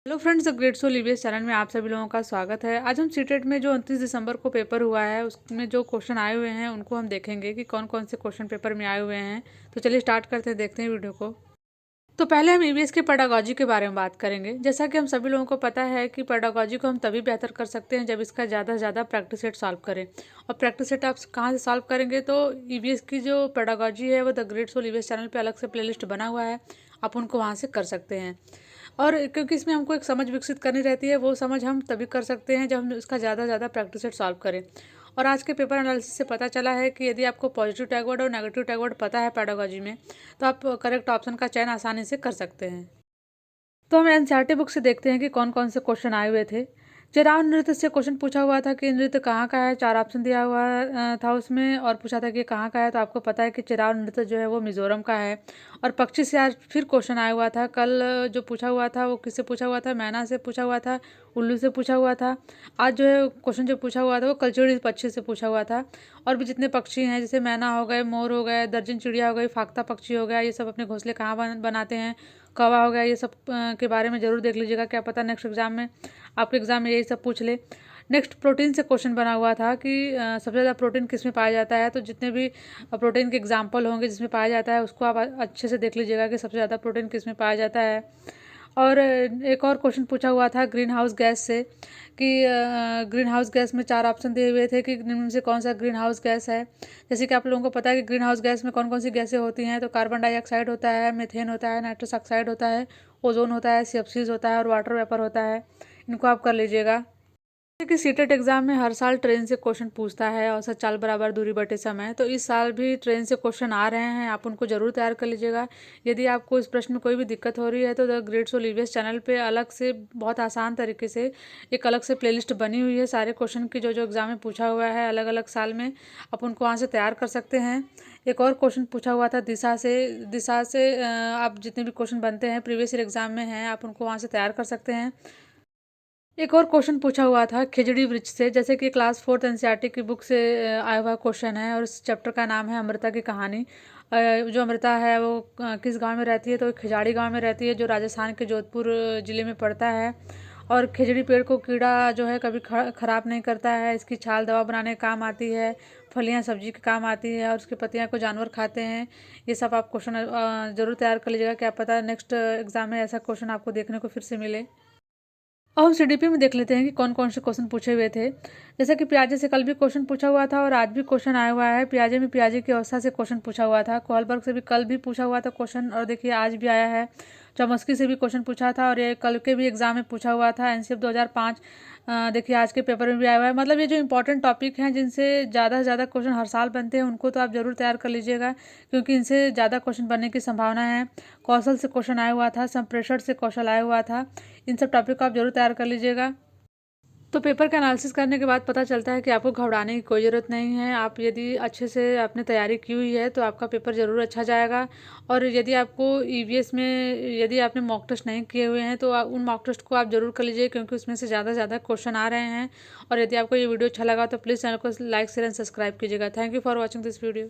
Hello friends, great soul EVS channel में आप सभी लोगों का स्वागत है। आज हम सीटेट में जो 29 दिसंबर को पेपर हुआ है उसमें जो क्वेश्चन आए हुए हैं उनको हम देखेंगे कि कौन कौन से क्वेश्चन पेपर में आए हुए हैं। तो चलिए स्टार्ट करते हैं, देखते हैं वीडियो को। तो पहले हम ईवीएस की पेडागोजी के बारे में बात करेंगे। जैसा कि हम सभी लोगों को पता है कि पेडागोजी को हम तभी बेहतर कर सकते हैं जब इसका ज़्यादा से ज़्यादा प्रैक्टिस सेट सॉल्व करें। और प्रैक्टिस सेट आप कहाँ से सॉल्व करेंगे, तो ईवीएस की जो पेडागोजी है वो the great soul EVS channel पे अलग से प्लेलिस्ट बना हुआ है, आप उनको वहाँ से कर सकते हैं। और क्योंकि इसमें हमको एक समझ विकसित करनी रहती है, वो समझ हम तभी कर सकते हैं जब हम इसका ज़्यादा से ज़्यादा प्रैक्टिस सेट सॉल्व करें। और आज के पेपर एनालिसिस से पता चला है कि यदि आपको पॉजिटिव टैगवर्ड और नेगेटिव टैगवर्ड पता है पेडागोजी में, तो आप करेक्ट ऑप्शन का चयन आसानी से कर सकते हैं। तो हम एनसीईआरटी बुक से देखते हैं कि कौन कौन से क्वेश्चन आए हुए थे। चिराग नृत्य से क्वेश्चन पूछा हुआ था कि नृत्य कहाँ का है, 4 ऑप्शन दिया हुआ था उसमें, और पूछा था कि कहाँ का है, तो आपको पता है कि चिराग नृत्य जो है वो मिजोरम का है। और पक्षी से आज फिर क्वेश्चन आया हुआ था। कल जो पूछा हुआ था वो किससे पूछा हुआ था, मैना से पूछा हुआ था, उल्लू से पूछा हुआ था। आज जो है क्वेश्चन जो पूछा हुआ था वो कलचुड़ी पक्षी से पूछा हुआ था। और भी जितने पक्षी हैं, जैसे मैना हो गए, मोर हो गए, दर्जन चिड़िया हो गई, फाख्ता पक्षी हो गया, ये सब अपने घोंसले कहाँ बनाते हैं, कौवा हो गया, ये सब के बारे में ज़रूर देख लीजिएगा। क्या पता नेक्स्ट एग्जाम में आपके एग्जाम में यही सब पूछ ले। नेक्स्ट प्रोटीन से क्वेश्चन बना हुआ था कि सबसे ज़्यादा प्रोटीन किस में पाया जाता है। तो जितने भी प्रोटीन के एग्जाम्पल होंगे जिसमें पाया जाता है उसको आप अच्छे से देख लीजिएगा कि सबसे ज़्यादा प्रोटीन किस में पाया जाता है। और एक और क्वेश्चन पूछा हुआ था ग्रीन हाउस गैस से कि ग्रीन हाउस गैस में 4 ऑप्शन दिए हुए थे कि इनमें से कौन सा ग्रीन हाउस गैस है। जैसे कि आप लोगों को पता है कि ग्रीन हाउस गैस में कौन कौन सी गैसें होती हैं, तो कार्बन डाइऑक्साइड होता है, मीथेन होता है, नाइट्रस ऑक्साइड होता है, ओजोन होता है, सीएफसीज होता है और वाटर वेपर होता है। इनको आप कर लीजिएगा। कि सीटेट एग्जाम में हर साल ट्रेन से क्वेश्चन पूछता है, औसत चाल बराबर दूरी बटे समय। तो इस साल भी ट्रेन से क्वेश्चन आ रहे हैं, आप उनको जरूर तैयार कर लीजिएगा। यदि आपको इस प्रश्न में कोई भी दिक्कत हो रही है तो the great soul EVS channel पे अलग से बहुत आसान तरीके से एक अलग से प्लेलिस्ट बनी हुई है सारे क्वेश्चन की, जो जो एग्जाम में पूछा हुआ है अलग अलग साल में, आप उनको वहाँ से तैयार कर सकते हैं। एक और क्वेश्चन पूछा हुआ था दिशा से आप जितने भी क्वेश्चन बनते हैं प्रीवियस ईयर एग्जाम में हैं, आप उनको वहाँ से तैयार कर सकते हैं। एक और क्वेश्चन पूछा हुआ था खिचड़ी वृक्ष से, जैसे कि क्लास 4th एनसीईआरटी की बुक से आया हुआ क्वेश्चन है, और इस चैप्टर का नाम है अमृता की कहानी। जो अमृता है वो किस गांव में रहती है, तो खिजाड़ी गांव में रहती है जो राजस्थान के जोधपुर ज़िले में पड़ता है। और खिचड़ी पेड़ को कीड़ा जो है कभी ख़राब नहीं करता है, इसकी छाल दवा बनाने के काम आती है, फलियां सब्जी के काम आती है, और उसकी पत्तियां को जानवर खाते हैं। ये सब आप क्वेश्चन ज़रूर तैयार कर लीजिएगा, क्या पता नेक्स्ट एग्जाम में ऐसा क्वेश्चन आपको देखने को फिर से मिले। अब हम सीडीपी में देख लेते हैं कि कौन कौन से क्वेश्चन पूछे हुए थे। जैसा कि प्याजे से कल भी क्वेश्चन पूछा हुआ था और आज भी क्वेश्चन आया हुआ है। प्याजे में प्याजे की अवस्था से क्वेश्चन पूछा हुआ था। कोहलबर्ग से भी कल भी पूछा हुआ था क्वेश्चन, और देखिए आज भी आया है। चौमस्की से भी क्वेश्चन पूछा था और ये कल के भी एग्जाम में पूछा हुआ था। एनसीएफ 2005 देखिए आज के पेपर में भी आया हुआ है। मतलब ये जो इंपॉर्टेंट टॉपिक हैं जिनसे ज़्यादा से ज़्यादा क्वेश्चन हर साल बनते हैं उनको तो आप जरूर तैयार कर लीजिएगा, क्योंकि इनसे ज़्यादा क्वेश्चन बनने की संभावना है। कौशल से क्वेश्चन आया हुआ था, संप्रेषण से कौशल आया हुआ था। इन सब टॉपिक को आप जरूर तैयार कर लीजिएगा। तो पेपर का एनालिसिस करने के बाद पता चलता है कि आपको घबराने की कोई ज़रूरत नहीं है। आप यदि अच्छे से आपने तैयारी की हुई है तो आपका पेपर ज़रूर अच्छा जाएगा। और यदि आपको ईवीएस में यदि आपने मॉक टेस्ट नहीं किए हुए हैं तो उन मॉक टेस्ट को आप जरूर कर लीजिए, क्योंकि उसमें से ज़्यादा से ज़्यादा क्वेश्चन आ रहे हैं। और यदि आपको ये वीडियो अच्छा लगा तो प्लीज़ चैनल को लाइक शेयर एंड सब्सक्राइब कीजिएगा। Thank you for watching this video.